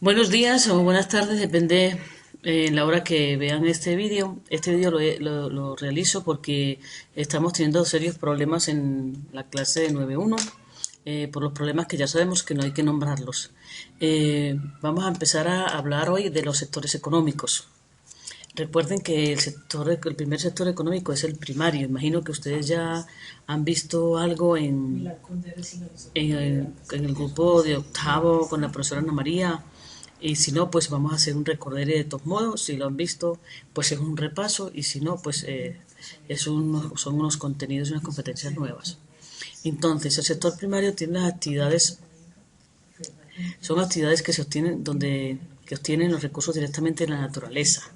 Buenos días o buenas tardes, depende la hora que vean este vídeo. Este vídeo lo realizo porque estamos teniendo serios problemas en la clase de 9.1 por los problemas que ya sabemos que no hay que nombrarlos. Vamos a empezar a hablar hoy de los sectores económicos. Recuerden que el primer sector económico es el primario. Imagino que ustedes ya han visto algo en el grupo de octavo con la profesora Ana María. Y si no, pues vamos a hacer un recorderis de todos modos. Si lo han visto, pues es un repaso. Y si no, pues son unos contenidos y unas competencias nuevas. Entonces, el sector primario tiene las actividades, son actividades que se obtienen que obtienen los recursos directamente de la naturaleza.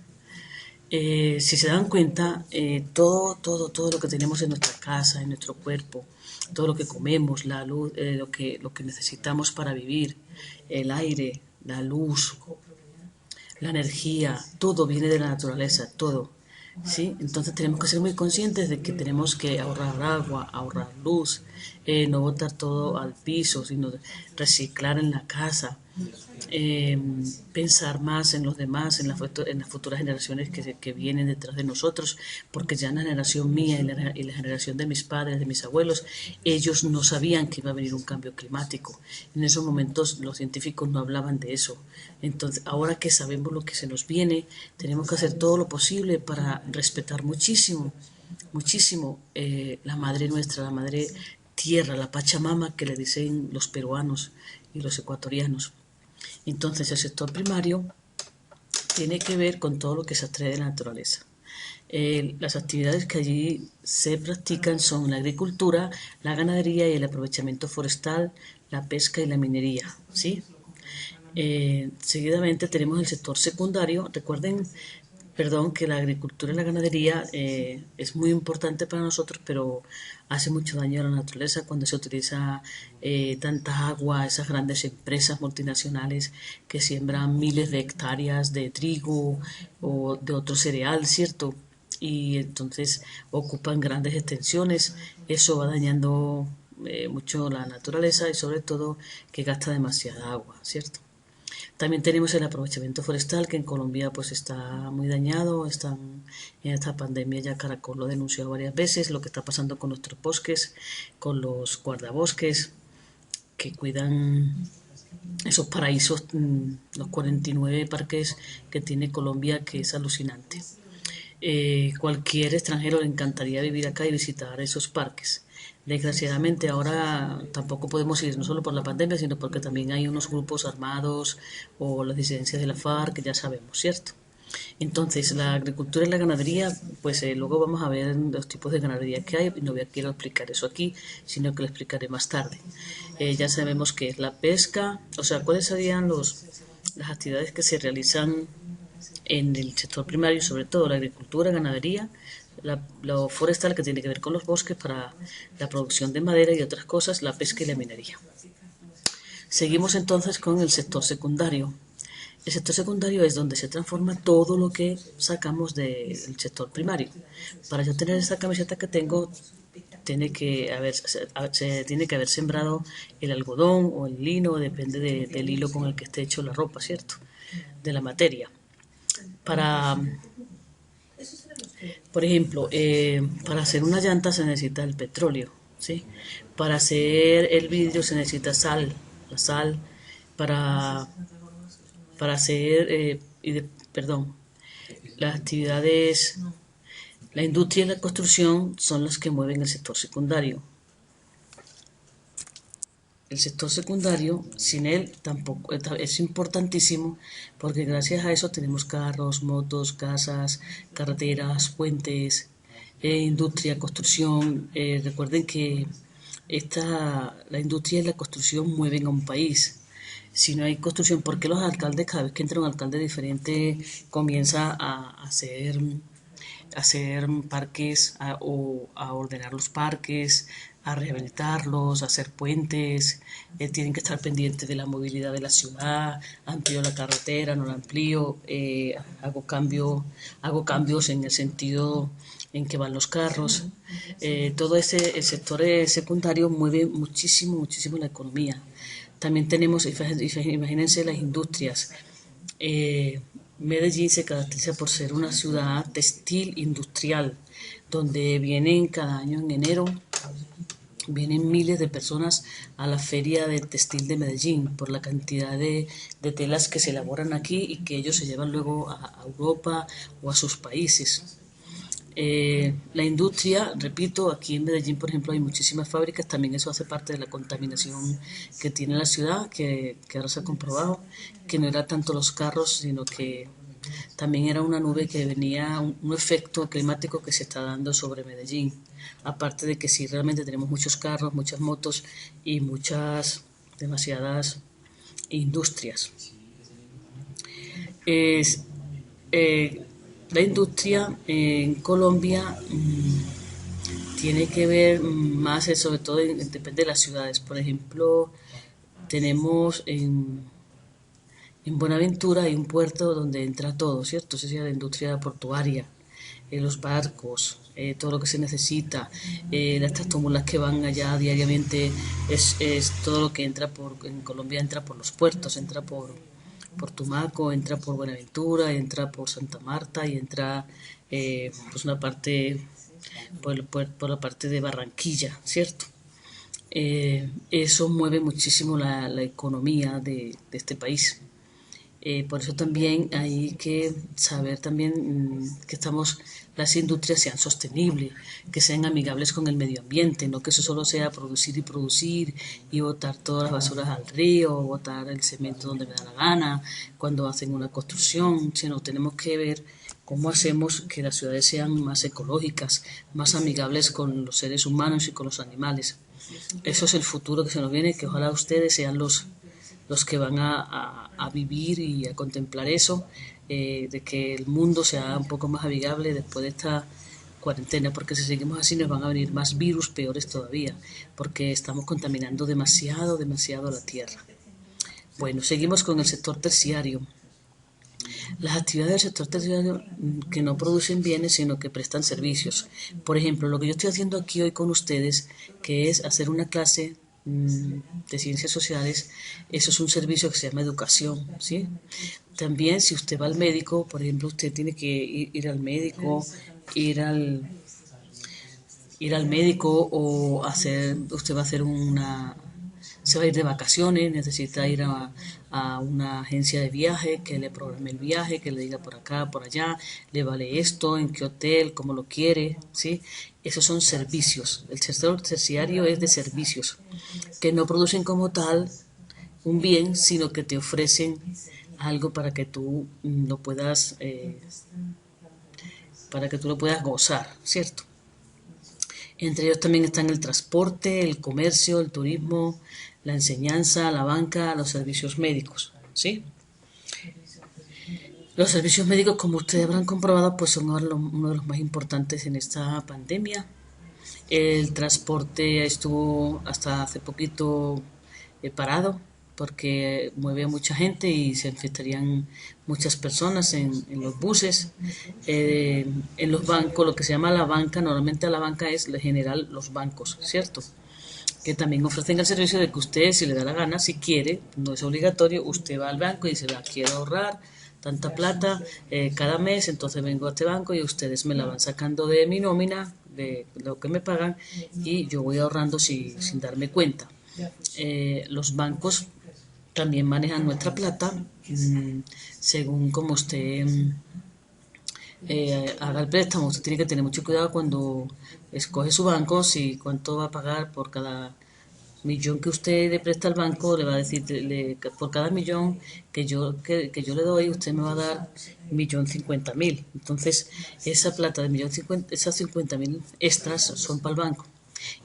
Si se dan cuenta, todo lo que tenemos en nuestra casa, en nuestro cuerpo, todo lo que comemos, la luz, lo que necesitamos para vivir, el aire, la luz, la energía, todo viene de la naturaleza, todo. ¿Sí? Entonces tenemos que ser muy conscientes de que tenemos que ahorrar agua, ahorrar luz, no botar todo al piso, sino reciclar en la casa, eh, pensar más en los demás, en las futuras generaciones que vienen detrás de nosotros, porque ya en la generación mía y la generación de mis padres, de mis abuelos, ellos no sabían que iba a venir un cambio climático. En esos momentos los científicos no hablaban de eso. Entonces, ahora que sabemos lo que se nos viene, tenemos que hacer todo lo posible para respetar muchísimo, muchísimo la madre nuestra, la madre tierra, la Pachamama que le dicen los peruanos y los ecuatorianos. Entonces el sector primario tiene que ver con todo lo que se extrae de la naturaleza. Las actividades que allí se practican son la agricultura, la ganadería y el aprovechamiento forestal, la pesca y la minería, ¿sí? Seguidamente tenemos el sector secundario. Recuerden, perdón, que la agricultura y la ganadería es muy importante para nosotros, pero hace mucho daño a la naturaleza cuando se utiliza tanta agua, esas grandes empresas multinacionales que siembran miles de hectáreas de trigo o de otro cereal, ¿cierto? Y entonces ocupan grandes extensiones. Eso va dañando mucho la naturaleza y sobre todo que gasta demasiada agua, ¿cierto? También tenemos el aprovechamiento forestal, que en Colombia pues está muy dañado. En esta pandemia ya Caracol lo denunció varias veces, lo que está pasando con nuestros bosques, con los guardabosques que cuidan esos paraísos, los 49 parques que tiene Colombia, que es alucinante. Cualquier extranjero le encantaría vivir acá y visitar esos parques. Desgraciadamente ahora tampoco podemos ir, no solo por la pandemia, sino porque también hay unos grupos armados o las disidencias de la FARC, que ya sabemos, ¿cierto? Entonces, la agricultura y la ganadería, pues luego vamos a ver los tipos de ganadería que hay. No quiero explicar eso aquí, sino que lo explicaré más tarde. Ya sabemos que es la pesca, o sea, cuáles serían las actividades que se realizan en el sector primario, sobre todo la agricultura, ganadería, lo forestal que tiene que ver con los bosques para la producción de madera y otras cosas, la pesca y la minería. Seguimos entonces con el sector secundario. El sector secundario es donde se transforma todo lo que sacamos del sector primario. Para yo tener esta camiseta que tengo, tiene que haber sembrado el algodón o el lino, depende del hilo con el que esté hecho la ropa, ¿cierto? De la materia. Para Por ejemplo, para hacer una llanta se necesita el petróleo, ¿sí? Para hacer el vidrio se necesita sal, la sal, para, para hacer, perdón, las actividades, la industria y la construcción son las que mueven el sector secundario. El sector secundario, sin él, tampoco es importantísimo porque gracias a eso tenemos carros, motos, casas, carreteras, puentes, industria, construcción. Recuerden que la industria y la construcción mueven a un país. Si no hay construcción, ¿por qué los alcaldes, cada vez que entra un alcalde diferente, comienza hacer parques o a ordenar los parques, a rehabilitarlos, a hacer puentes? Tienen que estar pendientes de la movilidad de la ciudad? Amplío la carretera, no la amplío, hago cambios en el sentido en que van los carros. El sector secundario mueve muchísimo, muchísimo la economía. También tenemos, imagínense las industrias. Medellín se caracteriza por ser una ciudad textil industrial, donde vienen cada año en enero, vienen miles de personas a la feria de textil de Medellín por la cantidad de telas que se elaboran aquí y que ellos se llevan luego a Europa o a sus países. La industria, repito, aquí en Medellín, por ejemplo, hay muchísimas fábricas, también eso hace parte de la contaminación que tiene la ciudad, que ahora se ha comprobado, que no era tanto los carros, sino que también era una nube que venía, un efecto climático que se está dando sobre Medellín. Aparte de que sí, realmente tenemos muchos carros, muchas motos y demasiadas industrias. Es, eh, la industria en Colombia tiene que ver más, sobre todo, depende de las ciudades. Por ejemplo, tenemos en Buenaventura hay un puerto donde entra todo, ¿cierto? Esa es la industria portuaria, los barcos, todo lo que se necesita, las tractomulas que van allá diariamente, es todo lo que en Colombia entra por los puertos, entra por Tumaco, entra por Buenaventura, entra por Santa Marta y entra pues una parte por la parte de Barranquilla, ¿cierto? Eso mueve muchísimo la economía de este país. Por eso también hay que saber también que las industrias sean sostenibles, que sean amigables con el medio ambiente, no que eso solo sea producir y botar todas las basuras al río, botar el cemento donde me da la gana, cuando hacen una construcción, sino tenemos que ver cómo hacemos que las ciudades sean más ecológicas, más amigables con los seres humanos y con los animales. Eso es el futuro que se nos viene, que ojalá ustedes sean los que van a vivir y a contemplar eso, de que el mundo sea un poco más amigable después de esta cuarentena, porque si seguimos así nos van a venir más virus peores todavía, porque estamos contaminando demasiado la tierra. Bueno, seguimos con el sector terciario. Las actividades del sector terciario que no producen bienes, sino que prestan servicios. Por ejemplo, lo que yo estoy haciendo aquí hoy con ustedes, que es hacer una clase de ciencias sociales, eso es un servicio que se llama educación, ¿sí? También si usted va al médico, por ejemplo, usted tiene que ir al médico, ir al, ir al médico o usted va a hacer se va a ir de vacaciones, necesita ir a una agencia de viaje que le programe el viaje, que le diga por acá, por allá, le vale esto, en qué hotel, cómo lo quiere, ¿sí? Esos son servicios. El sector terciario es de servicios que no producen como tal un bien, sino que te ofrecen algo para que tú para que tú lo puedas gozar, ¿cierto? Entre ellos también están el transporte, el comercio, el turismo, la enseñanza, la banca, los servicios médicos, ¿sí? Los servicios médicos, como ustedes habrán comprobado, pues son ahora uno de los más importantes en esta pandemia. El transporte estuvo hasta hace poquito parado porque mueve a mucha gente y se infectarían muchas personas en los buses. En los bancos, lo que se llama la banca, normalmente a la banca es en general los bancos, ¿cierto? Que también ofrecen el servicio de que usted, si le da la gana, si quiere, no es obligatorio, usted va al banco y dice, quiero ahorrar tanta plata cada mes, entonces vengo a este banco y ustedes me la van sacando de mi nómina, de lo que me pagan, y yo voy ahorrando sin darme cuenta. Los bancos también manejan nuestra plata según como usted haga el préstamo. Usted tiene que tener mucho cuidado cuando escoge su banco, si cuánto va a pagar por cada millón que usted le presta al banco, le va a decir, por cada millón que yo le doy, usted me va a dar 1.050.000. Entonces, esa plata de esas 50.000 extras son para el banco.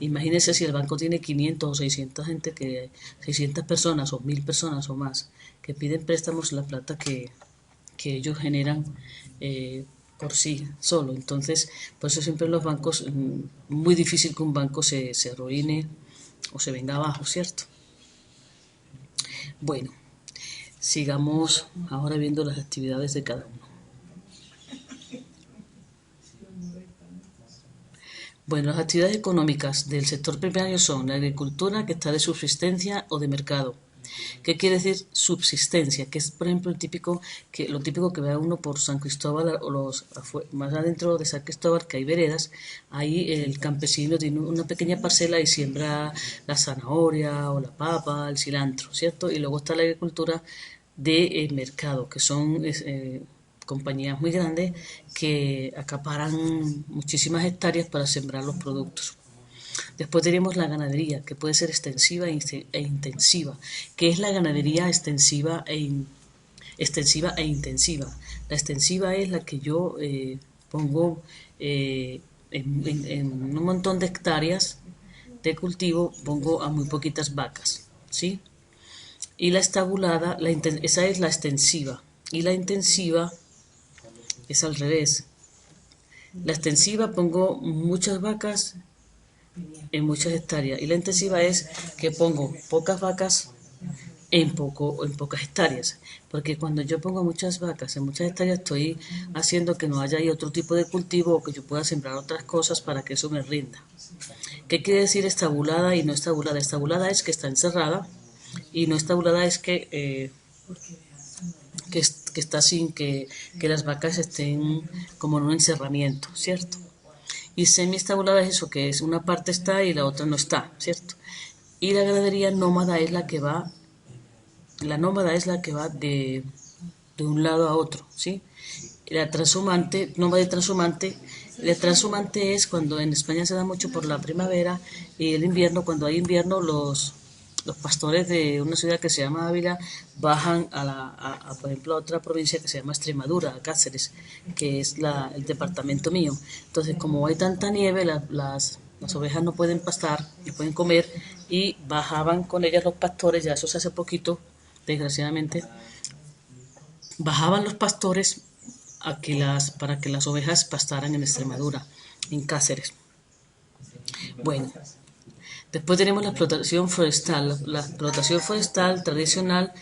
Imagínese si el banco tiene 500 o 600 personas o 1.000 personas o más que piden préstamos, la plata que ellos generan por sí solo. Entonces, por eso siempre los bancos, muy difícil que un banco se arruine o se venga abajo, ¿cierto? Bueno, sigamos ahora viendo las actividades de cada uno. Bueno, las actividades económicas del sector primario son la agricultura, que está de subsistencia o de mercado, ¿Qué quiere decir subsistencia? Que es, por ejemplo, lo típico que ve uno por San Cristóbal o más adentro de San Cristóbal, que hay veredas, ahí el campesino tiene una pequeña parcela y siembra la zanahoria o la papa, el cilantro, ¿cierto? Y luego está la agricultura de mercado, que son compañías muy grandes que acaparan muchísimas hectáreas para sembrar los productos. Después tenemos la ganadería, que puede ser extensiva e intensiva. ¿Qué es la ganadería extensiva e intensiva? La extensiva es la que yo pongo en un montón de hectáreas de cultivo, pongo a muy poquitas vacas, ¿sí? Y la estabulada, esa es la extensiva. Y la intensiva es al revés. La extensiva pongo muchas vacas en muchas hectáreas y la intensiva es que pongo pocas vacas en pocas hectáreas, porque cuando yo pongo muchas vacas en muchas hectáreas estoy haciendo que no haya ahí otro tipo de cultivo o que yo pueda sembrar otras cosas para que eso me rinda. ¿Qué quiere decir estabulada y no estabulada? Estabulada es que está encerrada y no estabulada es que está sin que las vacas estén como en un encerramiento, ¿cierto? Y semiestabulada es eso, que es una parte está y la otra no está, ¿cierto? Y la ganadería nómada es la que va de un lado a otro, ¿sí? La transhumante, nómada y transhumante, la transhumante es cuando en España se da mucho por la primavera y el invierno, cuando hay invierno, los pastores de una ciudad que se llama Ávila bajan por ejemplo, a otra provincia que se llama Extremadura, a Cáceres, que es el departamento mío. Entonces, como hay tanta nieve, las ovejas no pueden pastar, no pueden comer, y bajaban con ellas los pastores, ya eso se hace poquito, desgraciadamente, bajaban los pastores para que las ovejas pastaran en Extremadura, en Cáceres. Bueno, después tenemos la explotación forestal. La explotación forestal tradicional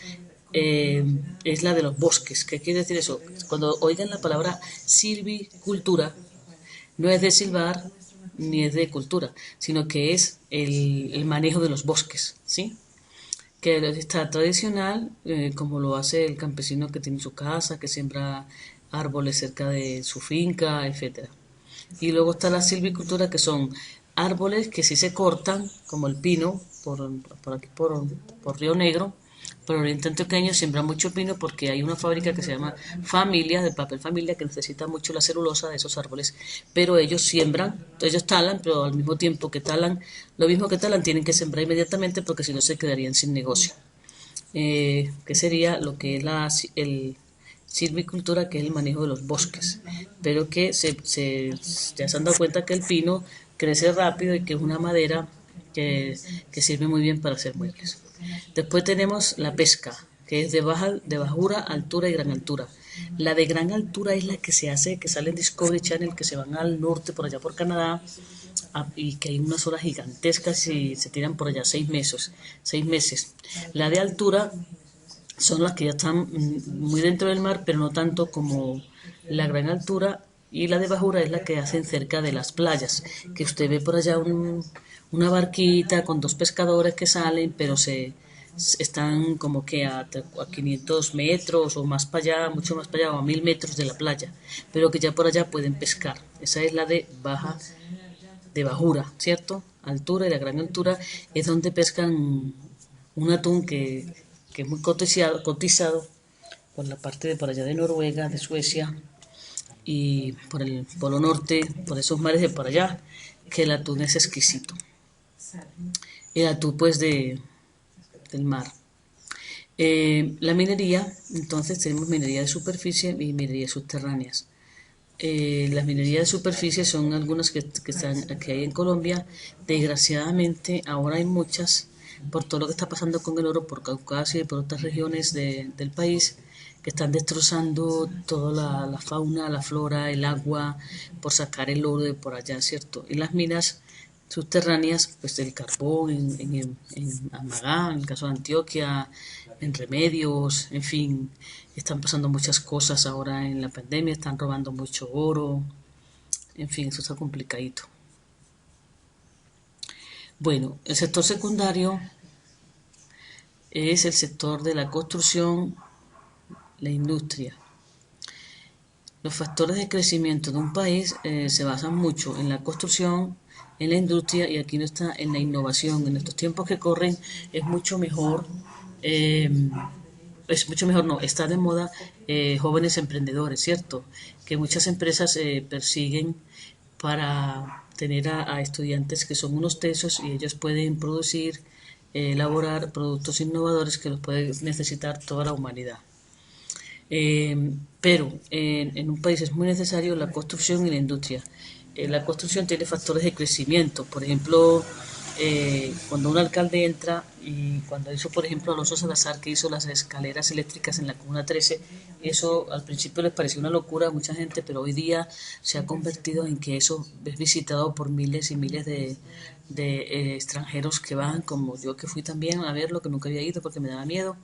es la de los bosques. ¿Qué quiere decir eso? Cuando oigan la palabra silvicultura, no es de silbar ni es de cultura, sino que es el manejo de los bosques, ¿sí? Que está tradicional, como lo hace el campesino que tiene su casa, que siembra árboles cerca de su finca, etcétera. Y luego está la silvicultura, que son árboles que sí se cortan, como el pino, por aquí por Río Negro. Por Oriente Antioqueño siembra mucho pino porque hay una fábrica que se llama Familia, de papel Familia, que necesita mucho la celulosa de esos árboles, pero ellos siembran, ellos talan, pero al mismo tiempo que talan, lo mismo que talan, tienen que sembrar inmediatamente porque si no se quedarían sin negocio. Que sería lo que es el silvicultura, que es el manejo de los bosques, pero que ya se han dado cuenta que el pino crece rápido y que es una madera que sirve muy bien para hacer muebles. Después tenemos la pesca, que es de bajura, altura y gran altura. La de gran altura es la que se hace, que sale en Discovery Channel, que se van al norte, por allá por Canadá, y que hay unas olas gigantescas y se tiran por allá 6 meses. 6 meses. La de altura son las que ya están muy dentro del mar, pero no tanto como la gran altura, y la de bajura es la que hacen cerca de las playas, que usted ve por allá una barquita con dos pescadores que salen, pero están como que a 500 metros o más para allá, mucho más para allá, o a 1000 metros de la playa, pero que ya por allá pueden pescar. Esa es la de bajura, ¿cierto? Altura, y la gran altura es donde pescan un atún que es muy cotizado por la parte de por allá de Noruega, de Suecia y por el Polo Norte, por esos mares de por allá, que el atún es exquisito. El atún pues del mar. La minería, entonces tenemos minería de superficie y minería subterráneas. Las minerías de superficie son algunas que hay en Colombia. Desgraciadamente ahora hay muchas, por todo lo que está pasando con el oro, por Caucasia y por otras regiones del país, que están destrozando toda la fauna, la flora, el agua, por sacar el oro de por allá, ¿cierto? Y las minas subterráneas, pues el carbón en Amagá, en el caso de Antioquia, en Remedios, en fin, están pasando muchas cosas ahora en la pandemia, están robando mucho oro, en fin, eso está complicadito. Bueno, el sector secundario es el sector de la construcción, la industria. Los factores de crecimiento de un país se basan mucho en la construcción, en la industria y aquí no está en la innovación. En estos tiempos que corren es mucho mejor, eh, no, está de moda jóvenes emprendedores, ¿cierto? Que muchas empresas persiguen para tener a estudiantes que son unos tesos y ellos pueden producir, elaborar productos innovadores que los puede necesitar toda la humanidad. Pero en un país es muy necesario la construcción y la industria. La construcción tiene factores de crecimiento. Por ejemplo, cuando un alcalde entra y cuando hizo, por ejemplo, Alonso Salazar, que hizo las escaleras eléctricas en la Comuna 13, eso al principio les pareció una locura a mucha gente, pero hoy día se ha convertido en que eso es visitado por miles y miles de extranjeros que van, como yo que fui también a verlo, que nunca había ido porque me daba miedo,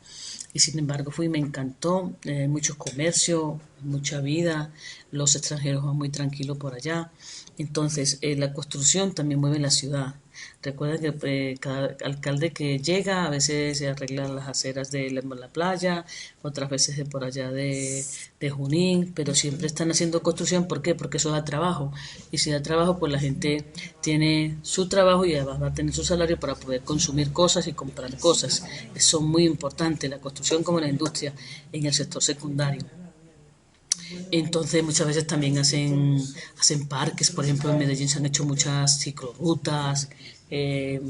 y sin embargo fui y me encantó, mucho comercio, mucha vida, los extranjeros van muy tranquilos por allá. Entonces, la construcción también mueve la ciudad. Recuerden que cada alcalde que llega a veces se arregla las aceras de la playa, otras veces de por allá de Junín, pero siempre están haciendo construcción. ¿Por qué? Porque eso da trabajo. Y si da trabajo, pues la gente tiene su trabajo y además va a tener su salario para poder consumir cosas y comprar cosas. Eso es muy importante, la construcción como la industria en el sector secundario. Entonces muchas veces también hacen parques, por ejemplo en Medellín se han hecho muchas ciclorrutas, eh,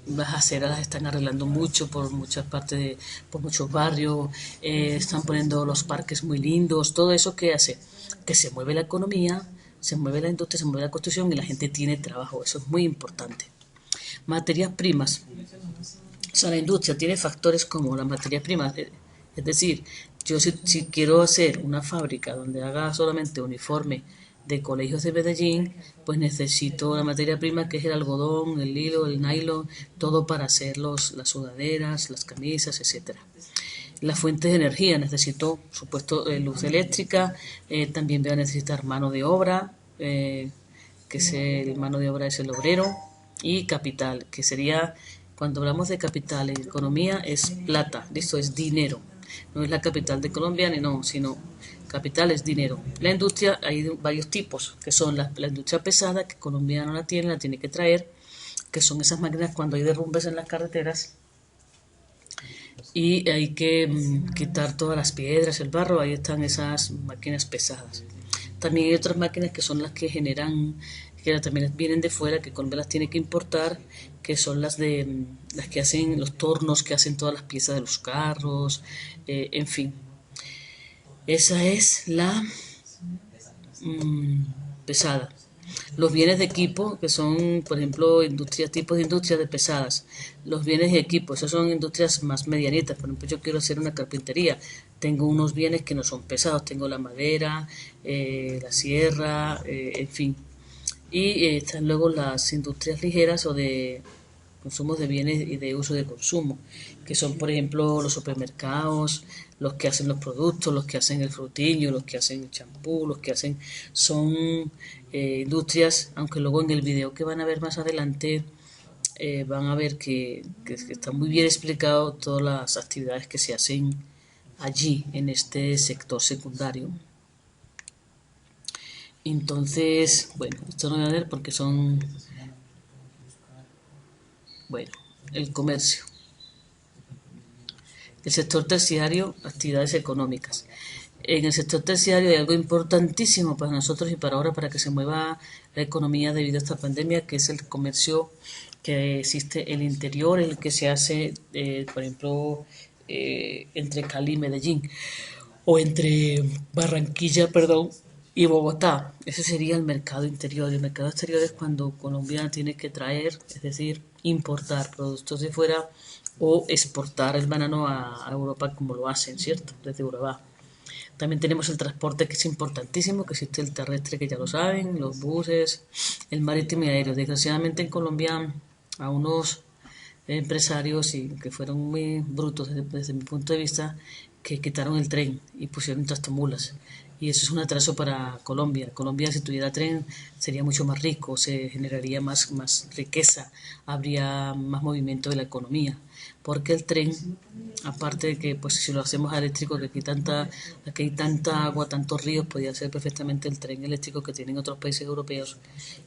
las aceras las están arreglando mucho por muchas partes, por muchos barrios, están poniendo los parques muy lindos, todo eso que hace que se mueve la economía, se mueve la industria, se mueve la construcción y la gente tiene trabajo, eso es muy importante. Materias primas, o sea, la industria tiene factores como las materias primas, es decir, yo si quiero hacer una fábrica donde haga solamente uniforme de colegios de Medellín, pues necesito la materia prima que es el algodón, el hilo, el nylon, todo para hacer las sudaderas, las camisas, etcétera. Las fuentes de energía, necesito, por supuesto, luz eléctrica, también voy a necesitar mano de obra, que es el mano de obra es el obrero, y capital, que sería, cuando hablamos de capital en economía, es plata, listo, es dinero. No es la capital de Colombia, ni no, sino capital es dinero. La industria, hay varios tipos, que son la industria pesada, que Colombia no la tiene que traer, que son esas máquinas cuando hay derrumbes en las carreteras y hay que quitar todas las piedras, el barro, ahí están esas máquinas pesadas. También hay otras máquinas que son las que generan, que también vienen de fuera, que Colombia las tiene que importar, que son las que hacen los tornos, que hacen todas las piezas de los carros, en fin. Esa es la pesada. Los bienes de equipo, que son, por ejemplo, tipos de industrias de pesadas. Los bienes de equipo, esas son industrias más medianitas. Por ejemplo, yo quiero hacer una carpintería. Tengo unos bienes que no son pesados. Tengo la madera, la sierra, en fin. Y están luego las industrias ligeras o de consumos de bienes y de uso de consumo, que son, por ejemplo, los supermercados, los que hacen los productos, los que hacen el frutiño, los que hacen el champú, los que hacen, son industrias, aunque luego en el video que van a ver más adelante van a ver que está muy bien explicado todas las actividades que se hacen allí, en este sector secundario. Entonces, bueno, esto no voy a ver porque son, bueno, el comercio. El sector terciario, actividades económicas. En el sector terciario hay algo importantísimo para nosotros y para ahora, para que se mueva la economía debido a esta pandemia, que es el comercio que existe en el interior, el que se hace, por ejemplo, entre Cali y Medellín, o entre Barranquilla, perdón, y Bogotá. Ese sería el mercado interior. El mercado exterior es cuando Colombia tiene que traer, es decir, importar productos de fuera o exportar el banano a Europa como lo hacen, ¿cierto? Desde Urabá. También tenemos el transporte que es importantísimo, que existe el terrestre que ya lo saben, los buses, el marítimo y aéreo. Desgraciadamente en Colombia a unos empresarios y que fueron muy brutos desde mi punto de vista, que quitaron el tren y pusieron tractomulas y eso es un atraso para Colombia. Colombia, si tuviera tren, sería mucho más rico, se generaría más riqueza, habría más movimiento de la economía, porque el tren, aparte de que pues si lo hacemos eléctrico, que aquí hay tanta agua, tantos ríos, podría ser perfectamente el tren eléctrico que tienen otros países europeos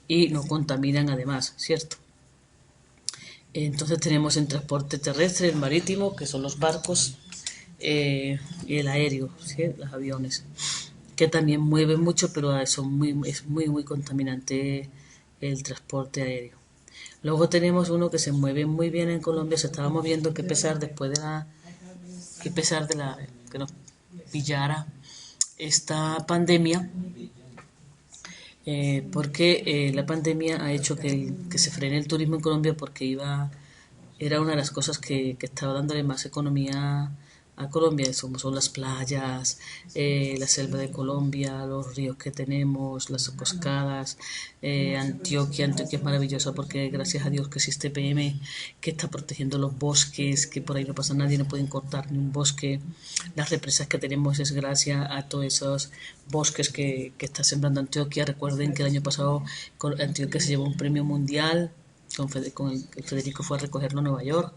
y no contaminan además, ¿cierto? Entonces tenemos el transporte terrestre, el marítimo, que son los barcos, y el aéreo, ¿sí? Los aviones, que también mueven mucho, pero es muy contaminante el transporte aéreo. Luego tenemos uno que se mueve muy bien en Colombia, se estaba moviendo, que pesar de la que nos pillara esta pandemia, porque la pandemia ha hecho que se frene el turismo en Colombia porque era una de las cosas que estaba dándole más economía a Colombia, son las playas, la selva de Colombia, los ríos que tenemos, las cascadas, Antioquia es maravillosa porque gracias a Dios que existe PM, que está protegiendo los bosques, que por ahí no pasa nadie, no pueden cortar ni un bosque. Las represas que tenemos es gracias a todos esos bosques que está sembrando Antioquia. Recuerden que el año pasado Antioquia se llevó un premio mundial con el Federico fue a recogerlo a Nueva York,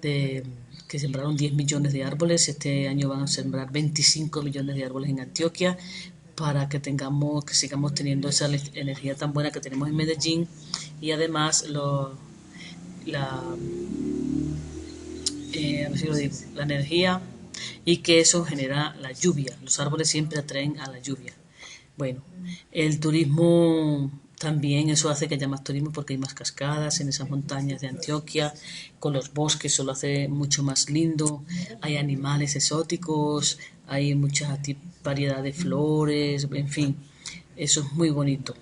que sembraron 10 millones de árboles. Este año van a sembrar 25 millones de árboles en Antioquia para que sigamos teniendo esa energía tan buena que tenemos en Medellín y además la, a ver si lo digo, la energía y que eso genera la lluvia. Los árboles siempre atraen a la lluvia. Bueno, el turismo también, eso hace que haya más turismo porque hay más cascadas en esas montañas de Antioquia, con los bosques, eso lo hace mucho más lindo, hay animales exóticos, hay mucha variedad de flores, en fin, eso es muy bonito.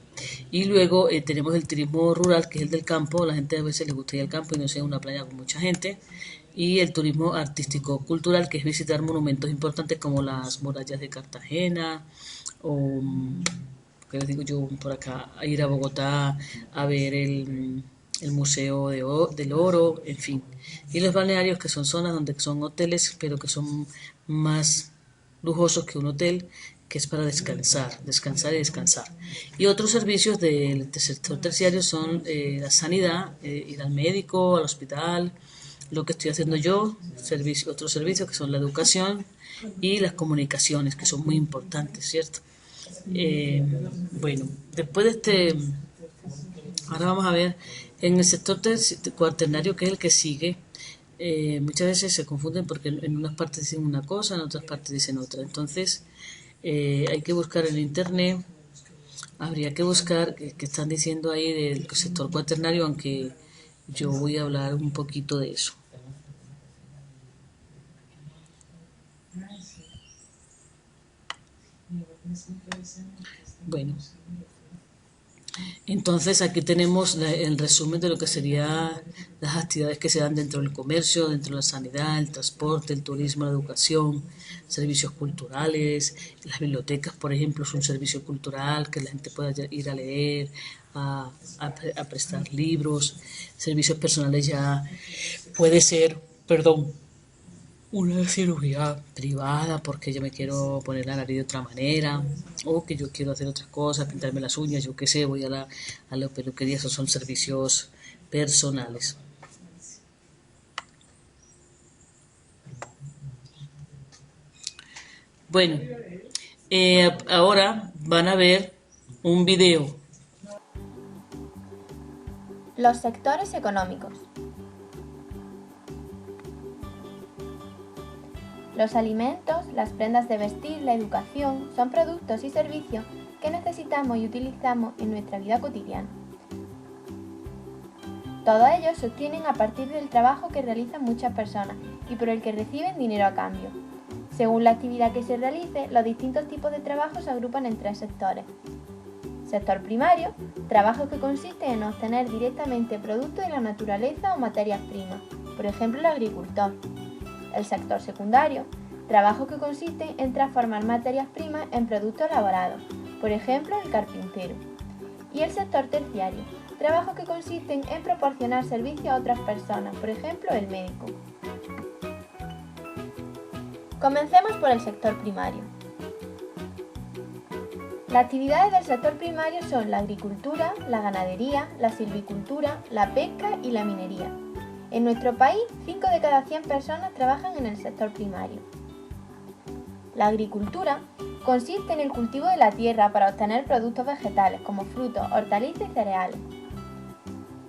Y luego tenemos el turismo rural, que es el del campo, la gente a veces le gusta ir al campo y no sea una playa con mucha gente, y el turismo artístico-cultural, que es visitar monumentos importantes como las murallas de Cartagena, o, ¿qué les digo yo? Por acá, a ir a Bogotá a ver el Museo del Oro, en fin. Y los balnearios, que son zonas donde son hoteles, pero que son más lujosos que un hotel, que es para descansar y descansar. Y otros servicios del sector terciario son la sanidad, ir al médico, al hospital, lo que estoy haciendo yo, otros servicios que son la educación y las comunicaciones, que son muy importantes, ¿cierto? Eh, bueno, después de ahora vamos a ver, en el sector cuaternario, que es el que sigue, muchas veces se confunden porque en unas partes dicen una cosa, en otras partes dicen otra. Entonces, hay que buscar en internet, habría que buscar que están diciendo ahí del sector cuaternario, aunque yo voy a hablar un poquito de eso. Bueno, entonces aquí tenemos el resumen de lo que serían las actividades que se dan dentro del comercio, dentro de la sanidad, el transporte, el turismo, la educación, servicios culturales, las bibliotecas, por ejemplo, es un servicio cultural que la gente pueda ir a leer, a prestar libros, servicios personales ya puede ser, perdón, una cirugía privada porque yo me quiero poner la nariz de otra manera o que yo quiero hacer otras cosas, pintarme las uñas, yo qué sé, voy a la peluquería, esos son servicios personales. Bueno, ahora van a ver un video. Los sectores económicos. Los alimentos, las prendas de vestir, la educación son productos y servicios que necesitamos y utilizamos en nuestra vida cotidiana. Todos ellos se obtienen a partir del trabajo que realizan muchas personas y por el que reciben dinero a cambio. Según la actividad que se realice, los distintos tipos de trabajo se agrupan en tres sectores. Sector primario, trabajo que consiste en obtener directamente productos de la naturaleza o materias primas, por ejemplo el agricultor. El sector secundario, trabajo que consiste en transformar materias primas en productos elaborados, por ejemplo el carpintero. Y el sector terciario, trabajo que consiste en proporcionar servicios a otras personas, por ejemplo el médico. Comencemos por el sector primario. Las actividades del sector primario son la agricultura, la ganadería, la silvicultura, la pesca y la minería. En nuestro país, 5 de cada 100 personas trabajan en el sector primario. La agricultura consiste en el cultivo de la tierra para obtener productos vegetales como frutos, hortalizas y cereales.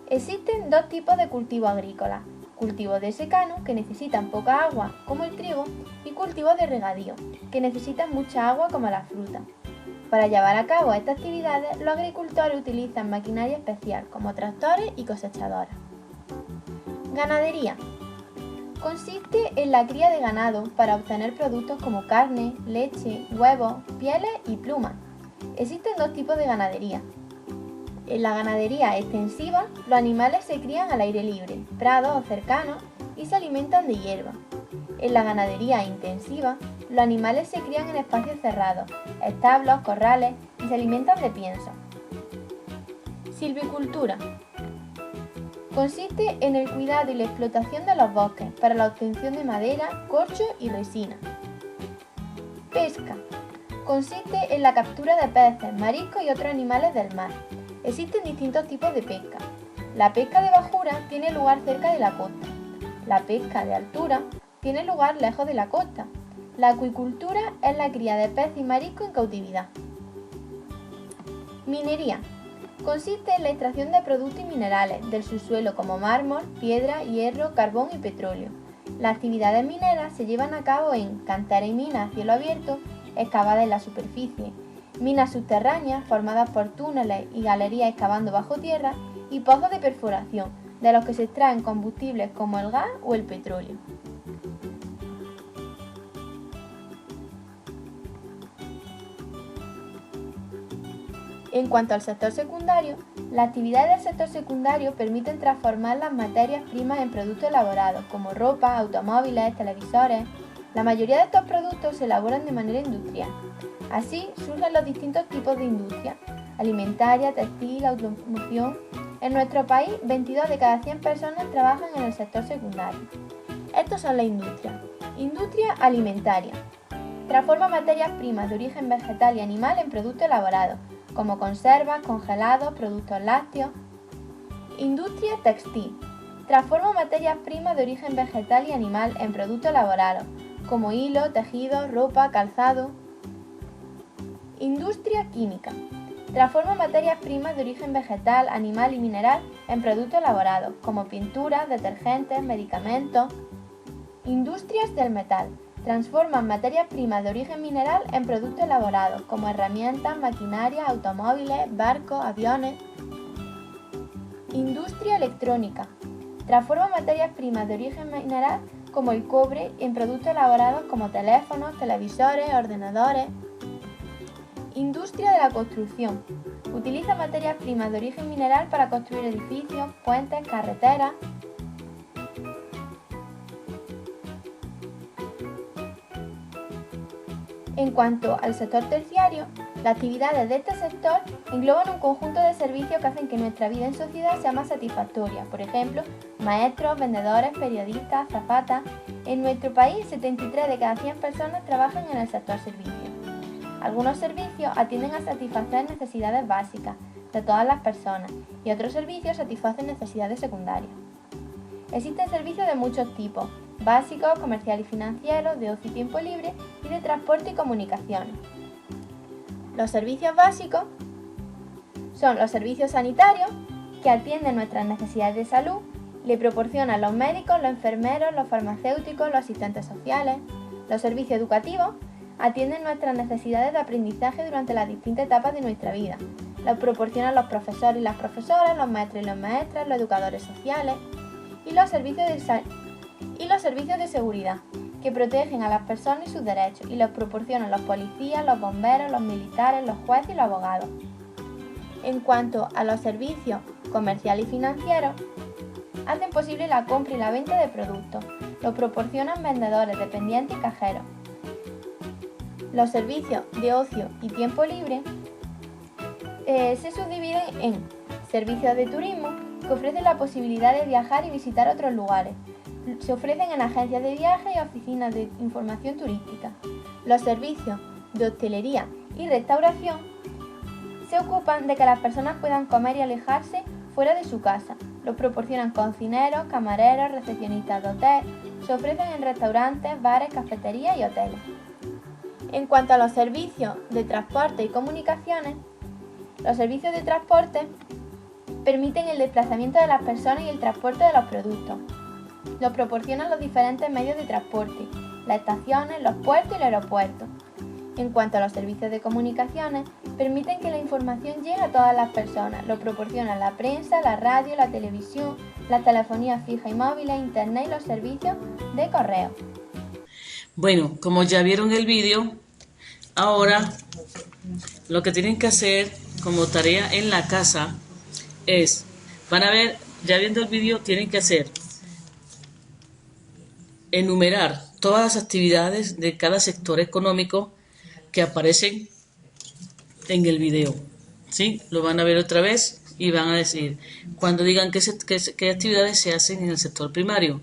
Existen 2 tipos de cultivo agrícola: cultivos de secano, que necesitan poca agua, como el trigo, y cultivos de regadío, que necesitan mucha agua, como la fruta. Para llevar a cabo estas actividades, los agricultores utilizan maquinaria especial, como tractores y cosechadoras. Ganadería. Consiste en la cría de ganado para obtener productos como carne, leche, huevos, pieles y plumas. Existen 2 tipos de ganadería. En la ganadería extensiva, los animales se crían al aire libre, prados o cercanos, y se alimentan de hierba. En la ganadería intensiva, los animales se crían en espacios cerrados, establos, corrales, y se alimentan de pienso. Silvicultura. Consiste en el cuidado y la explotación de los bosques para la obtención de madera, corcho y resina. Pesca. Consiste en la captura de peces, mariscos y otros animales del mar. Existen distintos tipos de pesca. La pesca de bajura tiene lugar cerca de la costa. La pesca de altura tiene lugar lejos de la costa. La acuicultura es la cría de peces y mariscos en cautividad. Minería. Consiste en la extracción de productos y minerales del subsuelo como mármol, piedra, hierro, carbón y petróleo. Las actividades mineras se llevan a cabo en canteras y minas a cielo abierto excavadas en la superficie, minas subterráneas formadas por túneles y galerías excavando bajo tierra y pozos de perforación, de los que se extraen combustibles como el gas o el petróleo. En cuanto al sector secundario, las actividades del sector secundario permiten transformar las materias primas en productos elaborados, como ropa, automóviles, televisores. La mayoría de estos productos se elaboran de manera industrial. Así surgen los distintos tipos de industria: alimentaria, textil, automoción. En nuestro país, 22 de cada 100 personas trabajan en el sector secundario. Estos son las industrias. Industria alimentaria. Transforma materias primas de origen vegetal y animal en productos elaborados, como conservas, congelados, productos lácteos. Industria textil. Transforma materias primas de origen vegetal y animal en productos elaborados, como hilo, tejido, ropa, calzado. Industria química. Transforma materias primas de origen vegetal, animal y mineral en productos elaborados, como pinturas, detergentes, medicamentos. Industrias del metal. Transforman materias primas de origen mineral en productos elaborados, como herramientas, maquinaria, automóviles, barcos, aviones. Industria electrónica. Transforma materias primas de origen mineral, como el cobre, en productos elaborados como teléfonos, televisores, ordenadores. Industria de la construcción. Utiliza materias primas de origen mineral para construir edificios, puentes, carreteras. En cuanto al sector terciario, las actividades de este sector engloban un conjunto de servicios que hacen que nuestra vida en sociedad sea más satisfactoria. Por ejemplo, maestros, vendedores, periodistas, azafatas. En nuestro país, 73 de cada 100 personas trabajan en el sector servicios. Algunos servicios atienden a satisfacer necesidades básicas de todas las personas y otros servicios satisfacen necesidades secundarias. Existen servicios de muchos tipos: básicos, comercial y financieros, de ocio y tiempo libre y de transporte y comunicaciones. Los servicios básicos son los servicios sanitarios, que atienden nuestras necesidades de salud, le proporcionan los médicos, los enfermeros, los farmacéuticos, los asistentes sociales. Los servicios educativos atienden nuestras necesidades de aprendizaje durante las distintas etapas de nuestra vida. Los proporcionan los profesores y las profesoras, los maestros y las maestras, los educadores sociales. Y los servicios de seguridad, que protegen a las personas y sus derechos, y los proporcionan los policías, los bomberos, los militares, los jueces y los abogados. En cuanto a los servicios comerciales y financieros, hacen posible la compra y la venta de productos, los proporcionan vendedores, dependientes y cajeros. Los servicios de ocio y tiempo libre se subdividen en servicios de turismo, que ofrecen la posibilidad de viajar y visitar otros lugares. Se ofrecen en agencias de viaje y oficinas de información turística. Los servicios de hostelería y restauración, Se ocupan de que las personas puedan comer y alejarse fuera de su casa. Los proporcionan cocineros, camareros, recepcionistas de hotel. Se ofrecen en restaurantes, bares, cafeterías y hoteles. En cuanto a los servicios de transporte y comunicaciones, los servicios de transporte permiten el desplazamiento de las personas y el transporte de los productos. Los proporcionan los diferentes medios de transporte, las estaciones, los puertos y los aeropuertos. En cuanto a los servicios de comunicaciones, permiten que la información llegue a todas las personas. Lo proporcionan la prensa, la radio, la televisión, la telefonía fija y móvil, internet y los servicios de correo. Bueno, como ya vieron el vídeo, ahora lo que tienen que hacer como tarea en la casa es, van a ver, ya viendo el vídeo, tienen que hacer, enumerar todas las actividades de cada sector económico que aparecen en el video, ¿sí? Lo van a ver otra vez y van a decir, cuando digan qué actividades se hacen en el sector primario,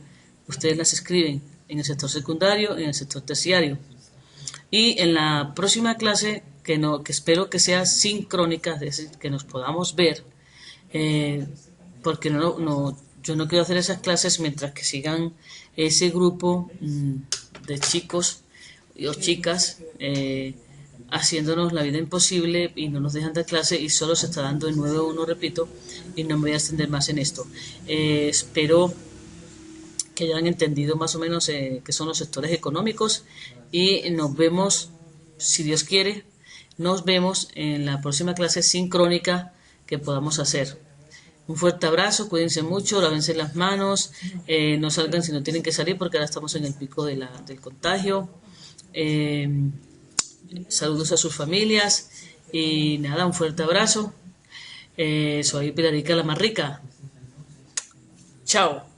ustedes las escriben en el sector secundario, en el sector terciario. Y en la próxima clase, que espero que sea sincrónica, es decir, que nos podamos ver, porque yo no quiero hacer esas clases mientras que sigan ese grupo de chicos o chicas haciéndonos la vida imposible y no nos dejan dar clase y solo se está dando el 9-1, repito, y no me voy a extender más en esto. Espero que hayan entendido más o menos qué son los sectores económicos y nos vemos, si Dios quiere, nos vemos en la próxima clase sincrónica que podamos hacer. Un fuerte abrazo, cuídense mucho, lávense las manos, no salgan si no tienen que salir porque ahora estamos en el pico del contagio. Saludos a sus familias y nada, un fuerte abrazo. Soy Pilarica la más rica. Chao.